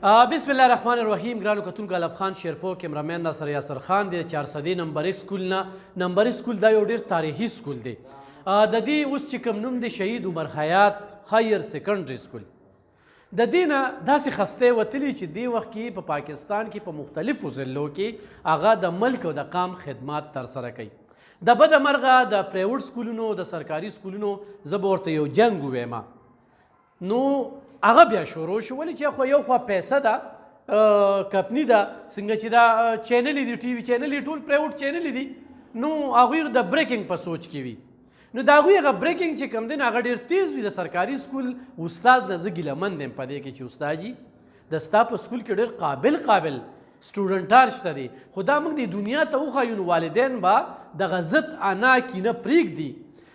بسم الله الرحمن الرحیم. ګرانو کتونکو الب خان شیرپور کیمرامین ناصر یاسر خان دی 400 نمبر سکول نه. نمبر سکول دا یو ډیر تاریخي سکول دی. د دې اوس چې کوم نوم دی شهید عمر حیات هایر سیکنډري سکول. د دې نه داسې خسته وتلی چې دی وخت کې په پاکستان کې په مختلفو ضلعو کې هغه د ملک او د قام خدمات ترسره کوي. د بده مرغه د پرایویټ سکولونو د سرکاري سکولونو زه به ورته یو جنګ ووایم. نو هغه بیا شروع شو ولې چې خو یو خوا پیسه ده کمپني ده څنګه چې دا چینلې دي ټي وي چینلې ټول پرایویټ چینلې دي نو هغوی د بریکینګ په سوچ کې وي. نو د هغوی هغه بریکینګ چې کوم دی نو هغه ډېر تیز وي. د سرکاري سکول استاد د زه ګیلهمند یم په دې کې چې استاد جي د ستا په سکول کې ډېر قابل سټوډنټان شته دي خو دا موږ د دنیا ته وښایو نو والدین به دغه ضد انا کینه پرېږدي.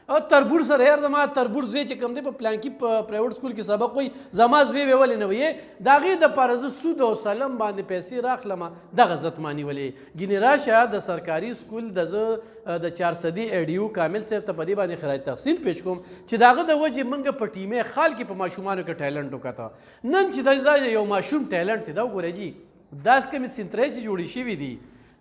او تربور سره یار زما تربور زوی چې کوم دی په پلانکي په پرایویټ سکول کې سبق وایي زما زوی به ولې نه وایي د هغې دپاره زه سود او سلم باندې پیسې راخلمه دغه عزت ماني ولې ګینې راشه د سرکاري سکول د زه د 400 ایډیو کامل صاحب ته په دې باندې خراج تحصیل پیش کوم چې د هغه د وجې موږ په ټیمې خال کې په ماشومانو کې ټیلنټ وکته. نن چې دا یو ماشوم ټیلنټ دی دا وګورئ جي داسې کومې سنترۍ چې جوړې شوي دي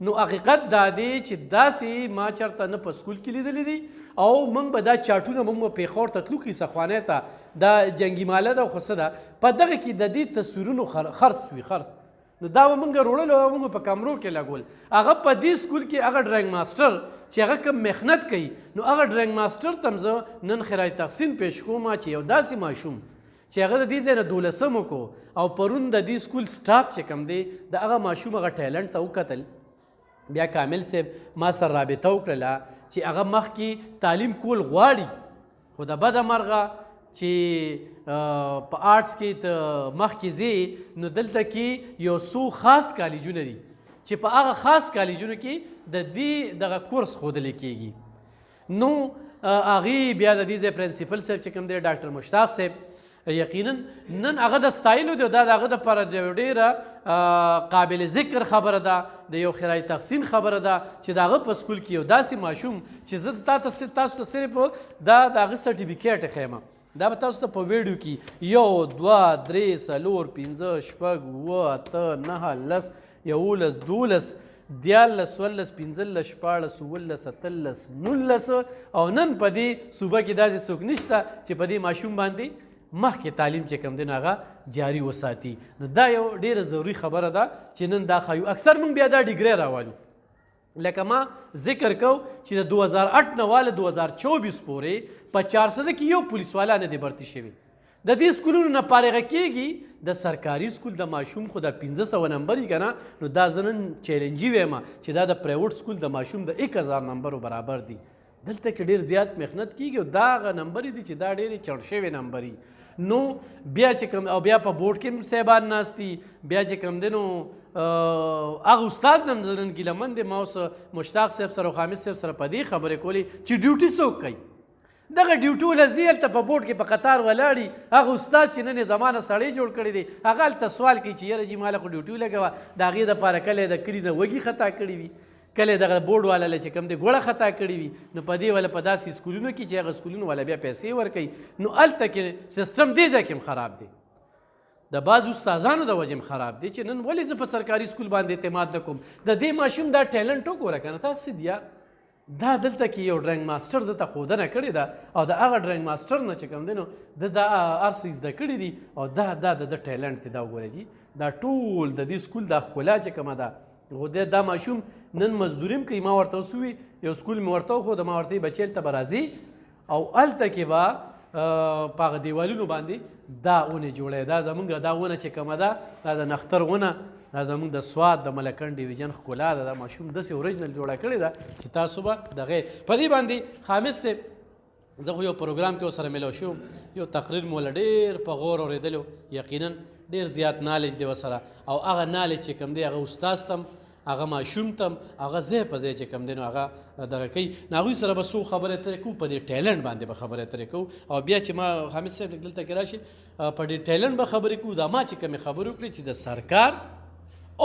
نو حقیقت دا دی چې داسې ما چېرته نه په سکول کې لیدلی دي او موږ به دا چاټونه موږ به پېښور ته تلو کیسه خوانۍ ته دا جنګي ماله ده خو څه ده په دغه کې د دې تصویرونو خرڅ وي خرڅ نو دا به موږ وروړل او موږ په کمرو کې لګول. هغه په دې سکول کې هغه ډرایینګ ماسټر چې هغه کوم محنت کوي نو هغه ډرایینګ ماسټر ته زه نن خراج تحسین پیش کوم چې یو داسې ماشوم چې هغه د دې ځای نه 12 وکړو او پرون د دې سکول سټاف چې کوم دی د هغه ماشوم هغه ټیلنټ ته وکتل. بیا کامل صاحب ما سره رابطه وکړله چې هغه مخکې تعلیم کول غواړي خو د بده مرغه چې په آرټس کې ته مخکې ځې نو دلته کې یو څو خاص کالجونه دي چې په هغه خاص کالجونو کې د دې دغه کورس ښودلی کېږي. نو هغې بیا د دې ځای پرنسپل صاحب چې کوم دی ډاکټر مشتاق صاحب یقینا نن هغه د ستایلو دی دا د هغه دپاره ډېره قابل ذکر خبره ده د یو خراج تحسین خبره ده چې د هغه په سکول کې یو داسې ماشوم چې زه تاسو ته صرف دا د هغه سرټیفیکیټ ښیم دا به تاسو ته په ویډیو کې 1 2 3 4 5 6 7 8 9 10 11 12 14 15 16 17 19 او نن په دې صوبه کې داسې څوک نشته چې په دې ماشوم باندې مخکې تعلیم چې کوم دی نو هغه جاري وساتي. نو دا یو ډېره ضروري خبره ده چې نن دا ښایو. اکثر موږ بیا دا ډیګرۍ راوالو لکه ما ذکر کو چې د 2008 نه واله 2024 پورې په 400 کې یو پولیس والا نه دی برتي شوي. د دې سکولونو نه فارغه کېږي د سرکاري سکول د ماشوم خو د 1500 نمبر یې که نه نو دا زه نن چیلنجي وایم چې دا د پرایویټ سکول د ماشوم د 1000 نمبرو برابر دی. دلته کې ډېر زیات محنت کېږي او دا هغه نمبرې دي چې دا ډېرې چڼ شوې نمبرې نو بیا چې کوم او بیا په بورډ کې هم صاحبان ناست دي بیا چې کوم دی نو هغه استاد هم زه نن ګیلهمند یم ما اوس مشتاق صاحب سره او خامس صاحب سره په دې خبرې کولې چې ډیوټي څوک کوي دغه ډیوټي ولې ځي هلته په بورډ کې په قطار ولاړي هغه استاد چې نن یې زمانه سړی جوړ کړی دی هغه هلته سوال کوي چې یاره جي ماله خو ډیوټي ولګوه د هغې دپاره کله یې د کلي نه وږي خطا کړي وي کله دغه بورډ والا چې کوم دی ګوړه خطا کړي وي نو په دې والا په داسې سکولونو کې چې هغه سکولونو والا بیا پیسې ورکوي نو هلته کې سیسټم دې ځای کې هم خراب دی د بعض استادانو د وجې هم خراب دی چې نن ولې زه په سرکاري سکول باندې اعتماد نه کوم. د دې ماشوم دا ټیلنټ وګوره که نه تاسو څه دي یار دا دلته کې یو ډرایینګ ماسټر دته ښودنه کړې ده او د هغه ډرایینګ ماسټر نه چې کوم دی نو د دا هر څه زده کړي دي او دا د ټیلنټ دی. دا وګوره جي دا ټول د دې سکول دا ښکلا چې کومه ده خو دا ماشوم نن مزدوري هم کوي. ما ورته وسوي یو سکول مې ورته وښود ما ورته بچی هلته به راځي او هلته کې به په هغه دیوالونو باندې دا ونې جوړوي. دا زمونږ دا ونه چې کومه ده دا د نختر ونه دا زمونږ د سوات د ملکن ډیویژن ښکلا ده. دا ماشوم داسې اوریجنل جوړه کړې ده چې تاسو به دغې په دې باندې خامس صاحب زه خو یو پروګرام کې ورسره میلاو شوم یو تقریر مو له ډېر په غور اورېدلو یقینا ډېر زیات نالج دی ورسره او هغه نالج چې کوم دی هغه استاد ته هغه ماشوم ته هغه ځای په ځای چې کوم دی نو هغه دغه کوي نو هغوی سره به څو خبرې اترې کوو په دې ټیلنټ باندې به خبرې اترې کوو او بیا چې ما حامد صاحب دلته کې راشي په دې ټیلنټ به خبرې کوو دا ما چې کومې خبرې وکړې چې د سرکار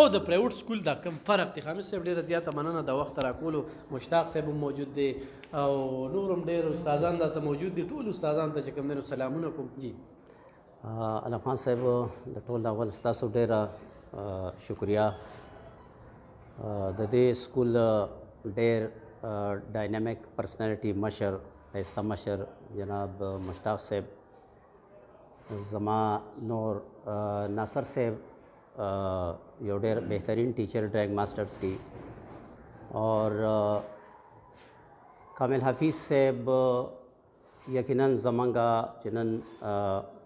او د پرایویټ سکول دا کوم فرق دی. حامد صاحب ډېره زیاته مننه د وخت راکولو. مشتاق صاحب هم موجود دی او نور هم ډېر استادان داسې موجود دي. ټول استادانو ته چې کوم دی نو سلامونه کوم. جی علم خان صاحب د ټول اول ستاسو ډیره شکریا. د دې سکول ډیر ډاینامیک پرسنالټي مشر ښایسته مشر جناب مشتاق صاحب، زما نور ناصر صاحب یو ډیر بهترین ټیچر ډراینګ ماسټرز کی، اور کامل حفیظ صاحب یقینا زمونږه چې نن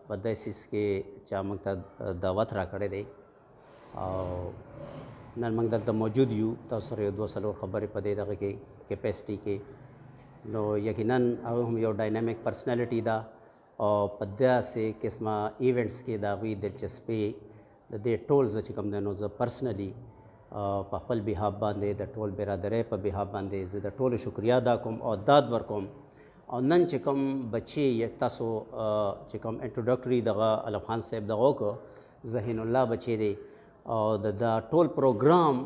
په داسیس کې چا موږ ته دعوت راکړی دی او نن موږ دلته موجود یو، تاسو سره یو دوه څلور خبرې په دې دغه کې کیپیسټي کې، نو یقینا هغه هم یو ډاینامیک پرسنالټي ده او په داسې قسمه ایونټس کې د هغوی دلچسپي د دې ټول زه چې کوم دی نو زه پرسنلي په خپل بیهاف باندې د ټول برادرۍ په بیهاف باندې زه د ټولو شکریا ادا کوم او داد ورکوم. او نن چې کوم بچی تاسو چې کوم انټروډکټري دغه علم خان صاحب دغه وکړو، ذهین الله بچی دی او د ټول پروګرام،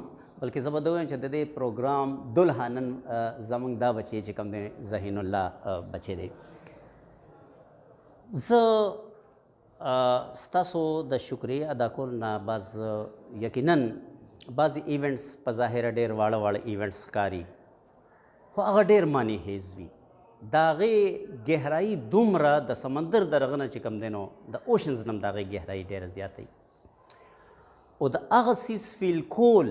بلکې زه به دا ووایم چې د دې پروګرام دلها نن زموږ دا بچی چې کوم دی ذهین الله بچی دی. زه ستاسو د شکریې ادا کولو نه باز یقینا بعضې ایونټس په ظاهره ډېر واړه واړه ایونټس ښکاري، خو هغه ډېر معنی خیز وي. د هغې ګهرایي دومره د سمندر د رغه نه چې کوم دی نو د اوشنز نه هم د هغې ګهرایي ډېره زیاته وي. او د هغه څیز فیل کول،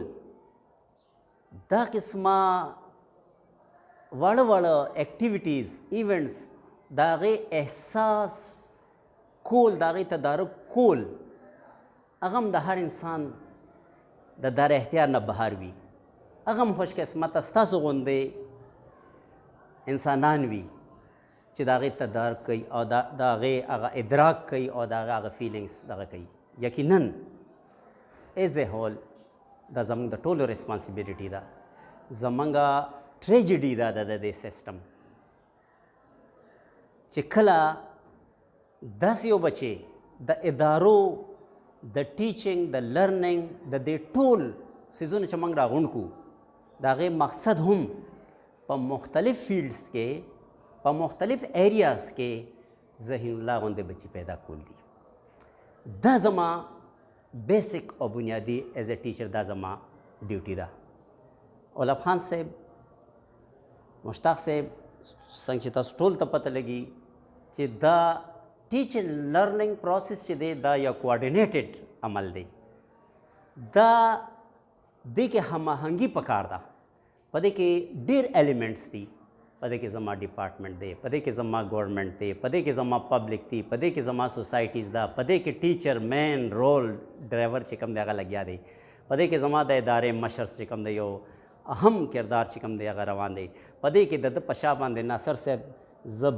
دا قسمه واړه واړه اکټیویټیز ایونټس د هغې احساس کول، د هغې تدارک کول، هغه هم د هر انسان د دار اختیار نه بهر وي. هغه هم خوش قسمته ستاسو غوندې انسانان وي چې د هغې تدارک کوي او د هغې هغه ادراک کوي او د هغه هغه فیلینګس دغه کوي. یقینا ایز اے هول دا زموږ د ټولو ریسپانسبیلیټي ده. زموږه ټریجډي ده د دې سیسټم چې کله داسې یو بچی د ادارو د ټیچنګ د لرننګ د دې ټول څیزونه چې موږ راغونډ کړو، د هغې مقصد هم په مختلف فیلډس کې په مختلف ایریاز کې ذهین الله غوندې بچي پیدا کول دي. دا زما بیسک او بنیادي ایز اے ټیچر دا زما ډیوټي ده. علم خان صاحب، مشتاق صاحب، څنګه چې تاسو ټول ته پته لګي چې دا ټیچر لرننګ پروسیس چې دی دا یو کوارډینیټډ عمل دی. دا دې کې هماهنګي پکار ده. په دې کې ډېر ایلیمنټس دي. په دې کې زما ډپارټمنټ دی، په دې کې زما ګورنمنټ دی، په دې کې زما پبلک دی، په دې کې زما سوسایټیز ده، په دې کې ټیچر مین رول ډرایور چې کوم دی هغه لګیا دی، په دې کې زما د ادارې مشر چې کوم دی یو اهم کردار چې کوم دی هغه روان دی، په دې کې د ده په شا باندې ناصر صاحب زه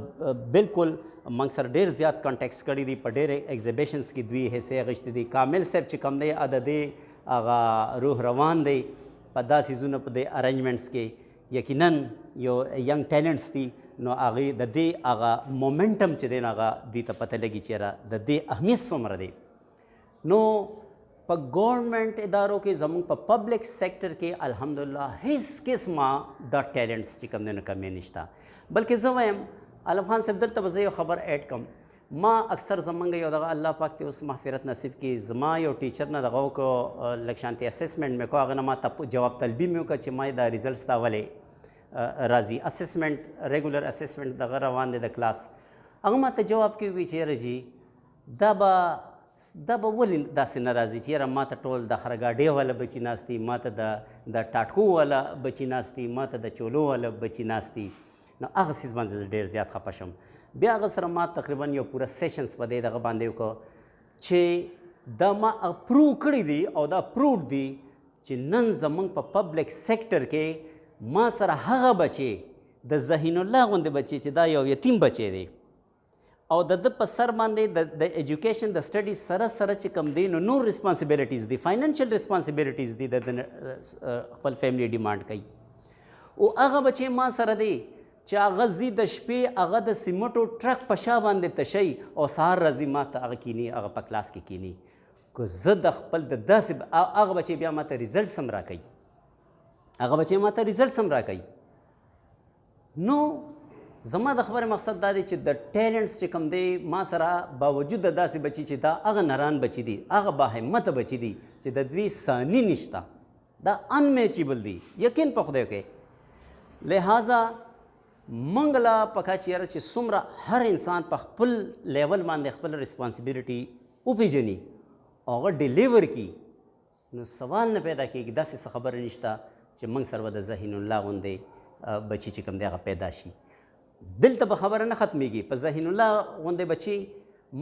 بالکل موږ سره ډېر زیات کانټیکټس کړي دي، په ډېرې ایگزیبیشنس کې دوی حصې اخیستې دي. کامل صاحب چې کوم دی د دې هغه روح روان دی په دا څیزونه په دې ارینجمنټس کې. یقینا یو ینګ ټیلنټس دي، نو هغې د دې هغه مومنټم چې دی نو هغه دوی ته پته لګي چې یاره د دې اهمیت څومره دی. نو په ګورنمنټ ادارو کې زموږ په پبلک سیکټر کې الحمدلله هیڅ قسمه دا ټیلنټس چې کوم دی نو کمې نشته. بلکې زه وایم علم خان صاحب دلته به زه یو خبر ایډ کړم. ما اکثر زمونږ یو دغه الله پاک ته اوس مغفرت نصیب کړي، زما یو ټیچر نه دغه وکړو لږ شانتې اسسمنټ مې کړو، هغه نه ما جواب طلبي مې وکړه چې ما دا ریزلټس ته ولې راځي. اسسمنټ ریګولر اسسمنټ دغه روان دی د کلاس. هغه ما ته جواب کې ووایي چې یاره جي دا به ولې داسې نه راځي چې یاره ما ته ټول د خرګاډۍ والا بچي ناست دي، ما ته د ټاټکو والا بچي ناست دي، ما ته د چولو والا بچي ناست دي. نو هغه څیز باندې زه ډېر زیات خفه شم. بیا هغه سره ما تقریبا یو پوره سیشنس په دې دغه باندې وکړو چې دا ما اپروو کړي دي او دا پروډ دي چې نن زموږ په پبلک سیکټر کې ما سره هغه بچی د ذهین الله غوندې بچی چې دا یو یتیم بچی دی او د ده په سر باندې د ایجوکیشن د سټډیز سره سره چې کوم دی نو نور ریسپانسبیلیټیز دي، فاینانشل ریسپانسبیلیټیز دي، د خپل فیملی ډیمانډ کوي. او هغه بچی ما سره دی چې هغه ځي د شپې هغه د سیمټو ټرک په شا باندې تشی او سهار راځي ما ته هغه کینی، هغه په کلاس کې کینی. که زه د خپل د داسې هغه بچی بیا ما ته ریزلټس هم راکوي، هغه بچی ما ته ریزلټس هم راکوي. نو زما د خبرې مقصد دا دی چې د ټیلنټس چې کوم دی ما سره باوجود د داسې بچي چې دا هغه نران بچي دي هغه باهمته بچي دي چې د دوی ثاني نشته دا انمیچیبل دي یقین په خدای کې لہذا موږ له پکار چې یاره چې څومره هر انسان په خپل لیول باندې خپل ریسپانسبیلټي وپېژني او هغه ډیلیور کړي نو سوال نه پیدا کېږي داسې څه خبره نشته چې موږ سره به د ذهین الله غوندې بچي چې کوم دی هغه پیدا شي دلته به خبره نه ختمیږي په ذهین الله غوندې بچي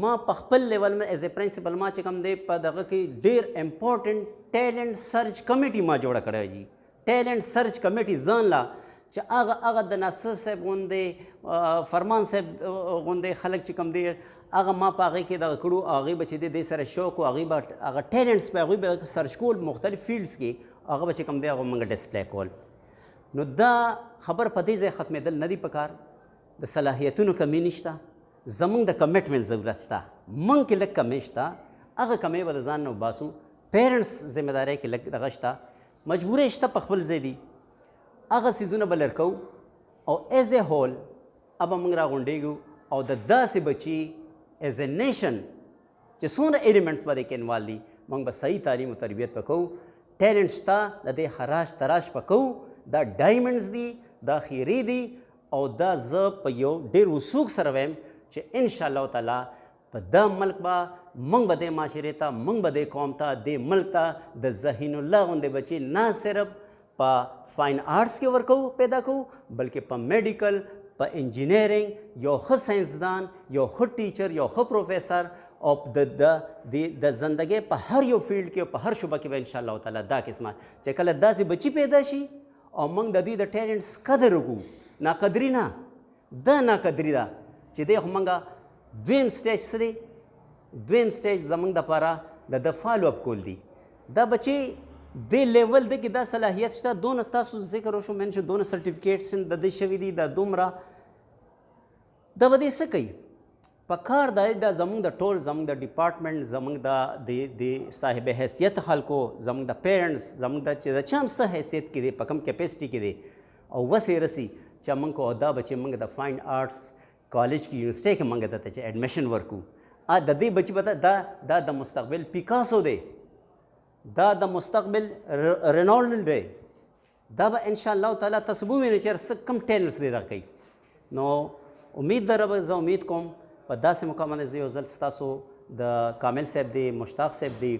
ما په خپل لیول نه ایز ا پرنسپل ما چې کوم دی په دغه کې ډېر امپورټنټ ټیلنټ سرچ کمیټي ما جوړه کړې دي ټیلنټ سرچ کمیټي ځان لا چې هغه د ناصر صاحب غوندې فرمان صاحب غوندې خلک چې کوم دی هغه ما په هغې کې دغه کړو هغوی به چې دی دې سره شوق و هغوی به هغه ټیلنټس په هغوی به سرچ کول مختلف فیلډس کې هغه به چې کوم دی هغه موږ ډسپلی کول نو دا خبر په دې ځای ختمېدل نه دي پکار د صلاحیتونو کمی نشته زموږ د کمیټمنټ ضرورت شته موږ کې لږ کمی شته هغه کمی به د ځان نه وباسو پیرنټس ذمهدارۍ کې لږ دغه شته مجبورۍ شته په خپل ځای دي هغه څیزونه به لر کوو او ایز ا هول اب موږ راغونډېږو او د داسې بچي ایز ا نیشن چې څومره ایلیمنټس به دې کې انوالو دي موږ به صحیح تعلیم او تربیت به کوو ټیلنټ شته د دې خراش تراش به کوو دا ډایمنډز دي دا خیرې دي او دا زه په یو ډېر وثوق سره وایم چې انشاءالله تعالی په دا ملک به موږ به دې معاشرې ته موږ به دې قوم ته دې ملک ته د ذهین الله غوندې بچي نه صرف په فاین آرټس کې ورکوو پیدا کوو بلکې په میډیکل په انجینیرنګ یو ښه ساینسدان یو ښه ټیچر یو ښه پروفیسر او د زندګۍ په هر یو فیلډ کې په هر شعبه کې به انشاءالله تعالی دا قسمه چې کله داسې بچي پیدا شي او موږ د دوی د ټیلنټس قدر وکړو ناقدري نه دا ناقدري ده چې دی خو موږ دویم سټیج څه دی دویم سټیج زموږ دپاره د فالو اپ کول دي دا بچي دې لیول دی کې دا صلاحیت شته دونه تاسو ذکر وشو منشو دونه سرټیفیکیټس د دې شوي دي دا دومره دا به دې څه کوي په کار دا دا زموږ د ټول زموږ د ډپارټمنټ زموږ د صاحب حیثیت خلکو زموږ د پیرنټس زموږ د چې د چا هم څه حیثیت کې دی په کم کیپیسټي کې دی او وسې رسي چې موږ کو دا بچي موږ د فاین آرټس کالج کې یونیورسټۍ کې موږ ته چې ایډمیشن ورکو د دې بچي به دا د مستقبل پیکاسو دی دا د مستقبل رینالډو دی دا به انشاءالله تعالی تاسو به ووینئ چې څه کم ټیلنټس دی دغه کوي نو امید لرم زه امید کوم په داسې موقع باندې زه یو ځل ستاسو د کامل صاحب دی مشتاق صاحب دی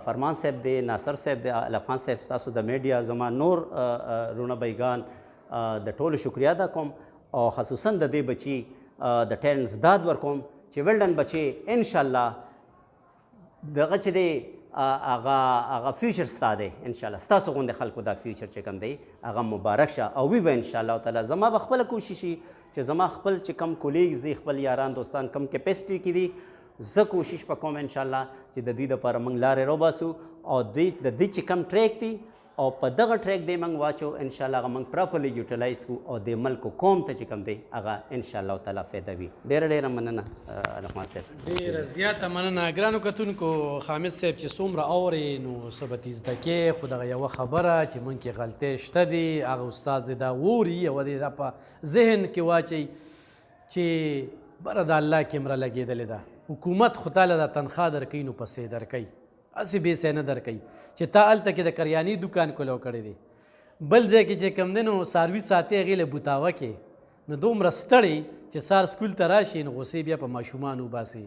فرمان صاحب دی ناصر صاحب دی علف خان صاحب ستاسو د میډیا زما نور رونه بیګان د ټولو شکریه ادا کوم او خصوصا د دې بچي د ټیلنټس داد ورکوم چې ویلډن بچي انشاءالله دغه چې دی هغه فیوچر ستا دی انشاءالله ستاسو غوندې خلکو دا فیوچر چې کوم دی هغه مبارک شه او وي به انشاءالله تعالی زما به خپله کوشش وي چې زما خپل چې کم کولیګز دي خپل یاران دوستان کم کیپیسټي کې دي زه کوشش به کوم انشاءالله چې د دوی دپاره موږ لارې راوباسو او د دوی چې کم ټریک دی او په دغه ټریک دی موږ واچو انشاءالله هغه موږ پراپرلی یوټیلایز کړو او د ملک قوم ته چې کوم دی هغه انشاءالله تعالی فایده وي ډېره مننه علقمان صاحب ډېره زیاته مننه ګرانو کتونکو خامد صاحب چې څومره اورې نو څه به ترې زده کې خو دغه یوه خبره چې موږ کې غلطۍ شته دي هغه استاد دی دا اوري او دی دا په ذهن کې واچوي چې بره د الله کیمره لګېدلې ده حکومت خو تاله دا تنخوا درکوي نو پسې درکوي هسې بېسې نه درکوي چې تا هلته کې د کریاني دوکان کولو کړی دی بل ځای کې چې کوم دی نو څاروي ساتي هغې له بوتاوه کې نو دومره ستړی چې سار سکول ته راشي نو غوسې بیا په ماشومان وباسي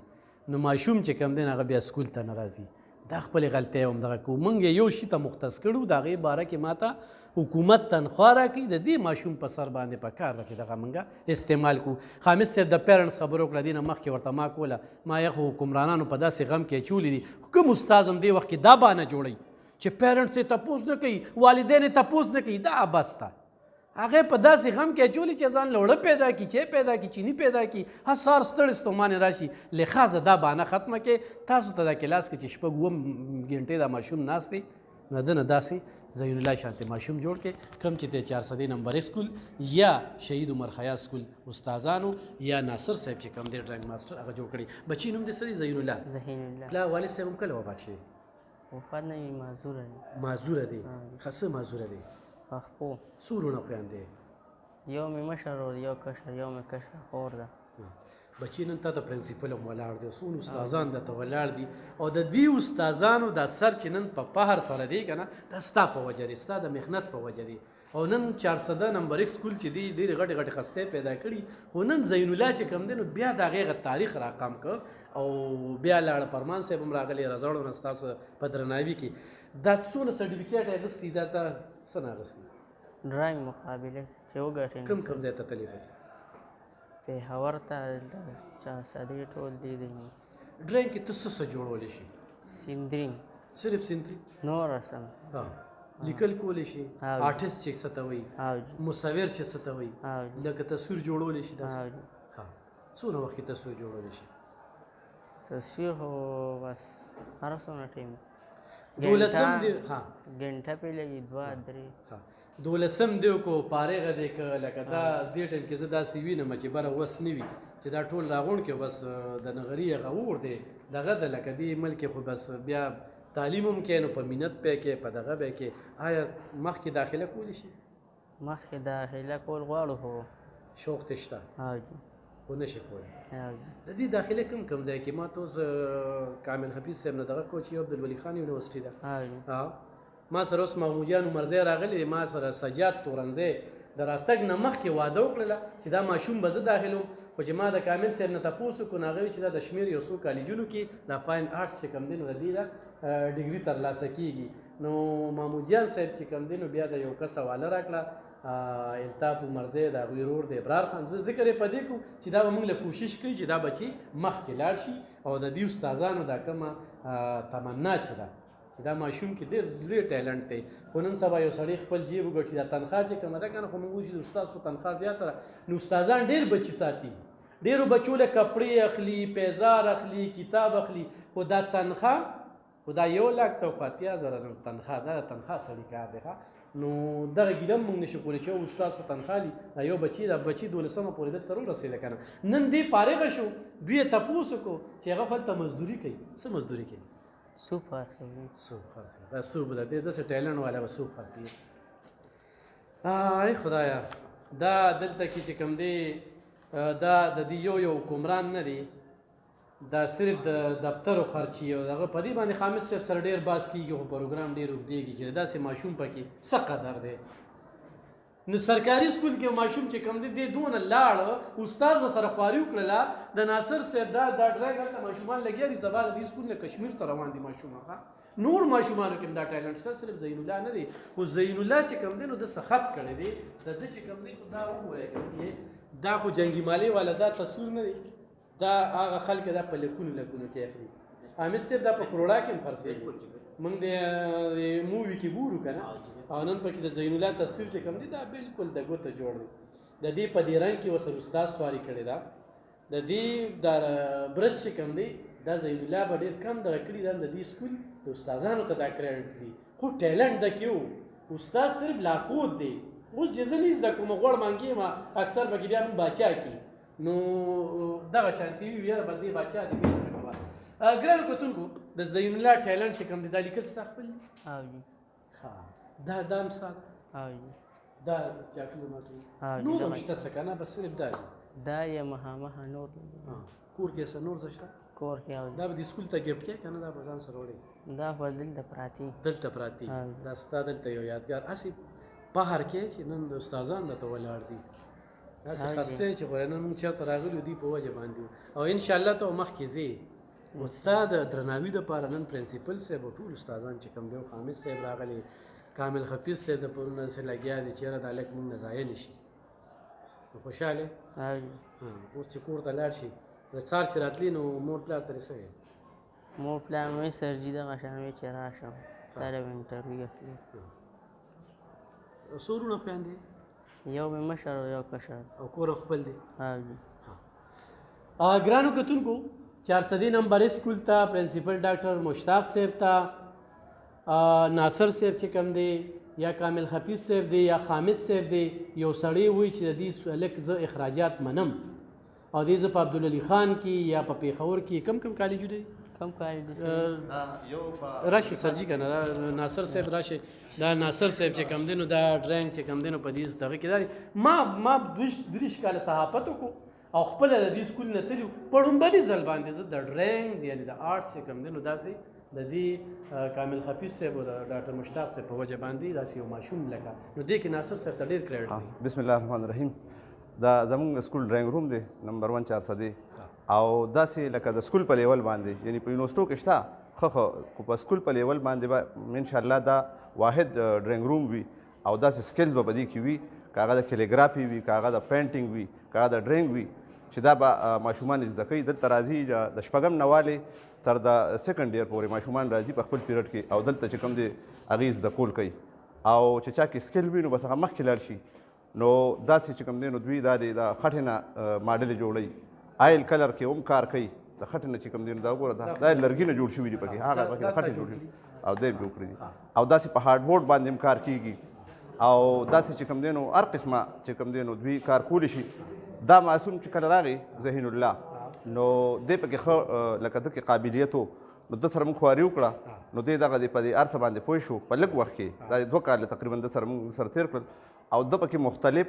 نو ماشوم چې کوم دی نو هغه بیا سکول ته نه راځي دا خپلې غلطۍ هم دغه کوو موږ یو شي ته مختص کړو د هغې باره کې ماته حکومت تنخوا راکوي د دې ماشوم په سر باندې په کار ده چې دغه موږ استعمال کړو خامد صاحب د پیرنټس خبرو کړه دې نه مخکې ورته ما کوله ما یې خو حکمرانانو په داسې غم کې اچولي دي خو کوم استاذ هم دې وخت کې دا بانه جوړوي چې پیرنټس یې تپوس نه کوي والدین یې تپوس نه کوي دا بس ده هغې په داسې غم کې اچولي چې ځان له وړه پیدا کړي چې پیدا کړي چینی پیدا کړي هر سهار ستړی ستومانې راشي لخاصه دا بانه ختمه کې تاسو ته دا کلاس کې چې شپږ اووه ګنټې دا ماشوم ناست دی نو ده نه داسې زین الله شانتې ماشوم جوړ کې کوم چې دی 400 نمبر سکول یا شهید عمر خیاط سکول استادانو یا ناصر صاحب چې کوم دی ډرایینګ ماسټر هغه جوړ کړي بچي نوم دې څه دی زین الله ذهین الله پلا والد صاحب هم کله وفات شوی وفات نه وي معذوره دی معذوره دی ښه څه معذوره دی پخپو څو وروڼه خویندې یو مې مشر او یو کشر، یو مې کشر خور ده. بچی نن تا ته پرنسپل هم ولاړ دی، څونه استادان درته ولاړ دي او د دې استادانو دا سر چې نن په قهر سره دی که نه دا ستا په وجه دی، ستا د محنت په وجه دی. او نن 400 نمبر یک سکول چې دی ډېرې غټې غټې خستې پیدا کړي، خو نن زین الله چې کوم دی نو بیا د هغې غ تاریخ راقام که او بیا لاړه فرمان صاحب هم راغلی رزړو نه ستاسو په درناوي کې. دا څونه سرټیفیکیټ اخیستی دا تا څه نه اخیستی؟ ډرایینګ مقابله چې وګټې کوم کوم ځای ته تللی پکې؟ پېښور ته دلته چارسدې ټول دي دی. ډرایینګ کې ته څه جوړولی شي؟ سیندرینګ صرف سینتري؟ نور رسم لیکل کولی شي؟ آرټسټ چې څه ته وایي، مصور چې څه ته وایي، لکه تصویر جوړولی شي داسې؟ ها څونه وخت کې تصویر جوړولی شي؟ تصویر خو بس هر څومره ټایم 12 دی. ها ګنټه پې لګي 2-3. ها 12 دی کو فارغه دی که لکه دا دې ټایم کې زه داسې وینم چې بره وس نه وي چې دا ټول راغونډ کې بس د نغري هغه اور دی دغه د لکه دې ملک خو بس بیا تعلیم هم کې نو په مینت پې کې په دغه به کې. آیا مخکې داخله کولی شي؟ مخکې داخله کول غواړو خو شوق ته شته حاجي خو نشي کولی. حاجي د دې داخله کوم ځای کې؟ ما ته اوس کامل حفیظ صاحب نه دغه کوچ یو عبدالولي خان یونیورسټي ده. حاجي ما سره اوس محمودجان عمرزی راغلی دی، ما سره سجاد تورنزی د راتګ نه مخکې واده وکړله چې دا ماشوم به زه داخلوم، خو چې ما د کامل صاحب نه تپوس وکړو نو هغه وایي چې دا د شمېر یو څو کالجونو کې دا فاین آرټس چې کوم دی نو د دې دا ډګري ترلاسه کېږي. نو محمودجان صاحب چې کوم دی نو بیا د یو کس حواله راکړه الطاف عمرزی د هغوی ورور د ابرار خان. زه ذکر یې په دې کوم چې دا به موږ له کوشش کوي چې دا بچي مخکې لاړ شي او د دې استادانو دا کومه تمنا چې ده چې دا ماشوم کې ډېر لوی ټیلنټ دی، خو نن سبا یو سړی خپل جیب وګټي دا تنخواه چې کومه ده که نه خو موږ وایو چې د استاد خو تنخواه زیاته ده. نو استادان ډېر بچي ساتي، ډېرو بچو له کپړې اخلي، پیزار اخلي، کتاب اخلي، خو دا تنخواه خو دا 1,80,000 تنخواه دا تنخواه سړي کار دی. نو دغه ګیله هم موږ نشو کولی چې یو استاد په تنخواه لي دا یو بچي دا بچي 12مه پورې دلته ورسېده که نه. نن دې فارغه شو، دوی یې تپوس وکړو چې هغه خو هلته مزدوري کوي. څه مزدوري کوي؟ سوپ خرڅوي. سوپ خرڅوي. دا سوپ ده داسې ټیلنټ والا به سوپ خرڅوي. ای خدایا دا دلته کې چې کوم دی دا د دې یو حکمران نه دی، دا صرف د دفترو خرچي او دغه په دې باندې خامس صاحب سره ډېر باس کېږي خو پروګرام ډېر اوږدېږي چې داسې ماشوم پکې څه قدر دی. نو سرکاري سکول کې ماشوم چې کوم دی دی دونه لاړ استاد به سره خواري وکړله د ناصر صاحب دا ډرایګ هلته ماشومان لګیا دي، سبا د دې سکول نه کشمیر ته روان دي ماشومان. نور ماشومانو کې هم دا ټیلنټ شته، صرف زین الله نه دی. خو زین الله چې کوم دی نو د سخت کړی دی د ده چې کوم دی دا وګورئ دا خو جنګي مالي والا دا تصویر نه دی، دا هغه خلک دا په لکونو کې اخلي. حامد صاحب دا په کروڑا کې هم خرڅېږي. موږ د مووي کې ګورو که نه او نن پکې د زین الله تصویر چې کوم دی دا بالکل د ګوته جوړ دی. د دې په دې رنګ کې ورسره استاد خواري کړې ده. د دې دا برش چې کوم دی دا زین الله به ډېر کم دغه کړي دا د دې سکول د استادانو ته دا کریډټ دي، خو ټیلنټ ده کې و استاد صرف لارښود دی. اوس چې زه نه زده کوم غوړ مانګي ما اکثر پکې بیا موږ باچا کي نو دغه شانتي وي یاره بل دې باچا دې بیا نه کوه. ګرانو کتونکو د زین الله ټیلنټ چې کوم دی دا لیکل ستا خپل دي؟ ها دا هم ستا ده؟ دا جاکټونه ماته نور هم شته څه که نه بس صرف دا دی دا یې مخامخ نور کور کې څه نور څه شته؟ کور کې دا به د سکول ته ګفټ کې که نه دا به ځان سره وړې؟ دا خو دلته پراته دلته پراته دا ستا دلته یو یادګار هسې بهر کې چې نن د استادان درته ولاړ دي داسې خسته چې خو نن موږ چېرته راغلي دي په وجه باندې او انشاءالله ته مخکې ځې. خو ستا د درناوي دپاره نن پرنسپل صاحب او ټول استادان چې کوم دی خامد صاحب راغلی، کامل حفیظ صاحب د پرونه داسې لګیا دي چېرې دا هلک موږ نه ضایع نه شي. نو خوشحال یې؟ اوس چې کور ته لاړ شي د څار چې راتلي نو مور پلار ته رسوي؟ مور پلار مې سرجي دغه شان وایي چې راشم طالب انټرویو اخلي. څو وروڼه خویندې؟ یو مې مشر او یو کشر او کور خپل دی؟ ګرانو کتونکو 400 نمبر سکول ته پرنسپل ډاکټر مشتاق صاحب ته ناصر صاحب چې کوم دی یا کامل حفیظ صاحب دی یا حامد صاحب دی یو سړی وایي چې د دې هلک زه اخراجات منم او دې زه په عبدالولي خان کې یا په پېښور کې کم کالجونه دي؟ کم کال دي راشي سرجي کنه ناصر صاحب راشي دا ناصر صاحب چې کم دینو دا ډرینګ چې کم دینو په دې دغه کې دا ما دریش کاله صحافت وکړو او خپل د دې سکول نه تلو په لومبني ځل باندې زه د ډرینګ یعنی د آرټ چې کم دینو داسې د دې کامل حفیظ صاحب او د ډاکټر مشتاق صاحب په وجه باندې داسې یو ماشوم لکه نو دې کې ناصر صاحب ته ډېر کریډټ دی. بسم الله الرحمن الرحیم. دا زموږ سکول ډرینګ روم دی نمبر 1 400 او داسې لکه د سکول په لیول باندې یعنی په یونیورسټو کې شته خو په سکول په لیول باندې به ان شاء الله دا واحد ډرینګ روم وي او داسې سکلز به بدی کې وي کاغه د کلیګرافي وي کاغه د پینټینګ وي کاغه د ډرینګ وي چې دا به ماشومان زده کوي. دلته راځي د شپږم نه والې تر د سیکنډ ایئر پورې ماشومان راځي په خپل پیریډ کې او دلته چې کوم دی هغې زده کول کوي او چې چا کې سکل وي نو بس هغه مخکې لاړ شي نو داسې چې کوم دی نو دوی دا د خټې نه ماډلې جوړوي آیل کلر کې هم کار کوي د خټې نه چې کوم دی نو دا وګوره دا لرګي نه جوړ شوي دي پکې هغه پکې د خټې جوړ شوي او دی جوړ کړي دي او داسې په هارډ بورډ باندې هم کار کیږي او داسې چې کوم دی نو هر قسمه چې کوم دی نو دوی کار کولی شي. دا معصوم چې کله راغی ذهین الله نو دی پکې ښه لکه ده کې قابلیت و نو ده سره موږ خواري وکړه نو دی دغه دی په دې هر څه باندې پوه شو په لږ وخت کې دا 2 کاله تقریبا ده سره موږ سره تېر کړل او ده پکې مختلف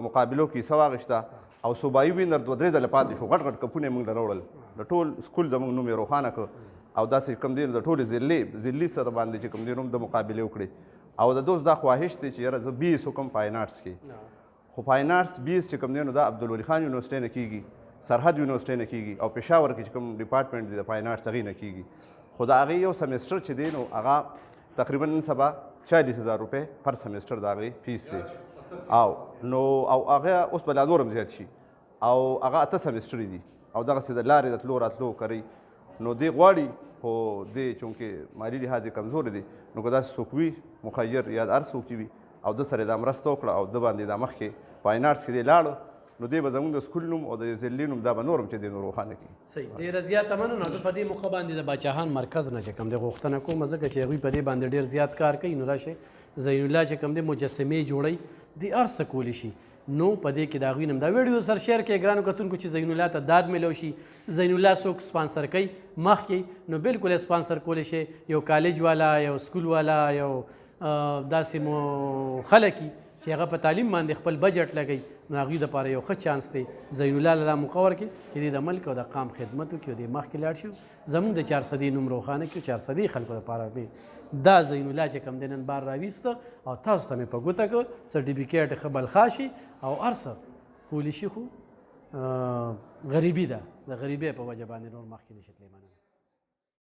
مقابلو کې حصه واخیسته او صوبایي وینر 2-3 ځله پاتې شو غټ غټ کپونه یې موږ له راوړل د ټول سکول زموږ نوم یې روښانه کړ او داسې کوم دی د ټولې ضلعي سره باندې چې کوم دی نوم د مقابلې وکړې او د دوست دا خواهش دی چې یاره زه BS وکړم فاین آرټس کې خو فاین آرټس BS چې کوم دی نو دا عبدالولي خان یونیورسټۍ نه کېږي سرحد یونیورسټۍ نه کېږي او پېښور کې چې کوم ډپارټمنټ دی د فاین آرټس هغې نه کېږي خو د هغې یو سمیسټر چې دی نو هغه تقریبا نن سبا 40,000 روپۍ پر سمیسټر د هغې فیس دی او هغه اوس به لا نور هم زیات شي او هغه 8 سمیسټرې دي او دغسې د لارې د تلو راتلو کوي نو دی غواړي خو دی چونکې مالي لحاظ یې کمزورې دی نو که داسې څوک وي مخیر یا هر څوک چې وي او ده سره یې دا مرسته وکړه او ده باندې دا مخکې فاین آرټس کې دی لاړه نو دی به زموږ د سکول نوم او د ضلعي نوم دا به نور هم چې دی نو روښانه کړي. صحیح ډېره زیاته مننه. زه په دې موخه باندې د باچاهان مرکز نه چې کوم دی غوښتنه کوم ځکه چې هغوی په دې باندې ډېر زیات کار کوي نو راشئ زین الله چې کوم دی مجسمې جوړوي د هر څه کولی شي نو په دې کې د هغوی نوم دا ویډیو سر شیر کړئ ګرانو کتونکو چې زین الله ته داد میلو شي. زین الله څوک سپانسر کوي مخکې نو بالکل یې سپانسر کولی شي یو کالج والا یو سکول والا یو داسې مو خلک چې هغه په تعلیم باندې خپل بجټ لګوي نو هغوی دپاره یو ښه چانس دی زین الله له دا موقع ورکړي چې د ملک او د قام خدمت وکړي او د مخکې لاړ شي زموږ د 400 نوم روښانه کړي 400 خلکو دپاره مې دا زین الله چې کوم دی نن بار راویسته او تاسو ته مې په ګوته کړ سرټیفیکیټ ښه بلخا شي او هر څه کولی شي خو غریبي ده د غریبۍ په وجه باندې نور مخکې نشي تللی. مننه.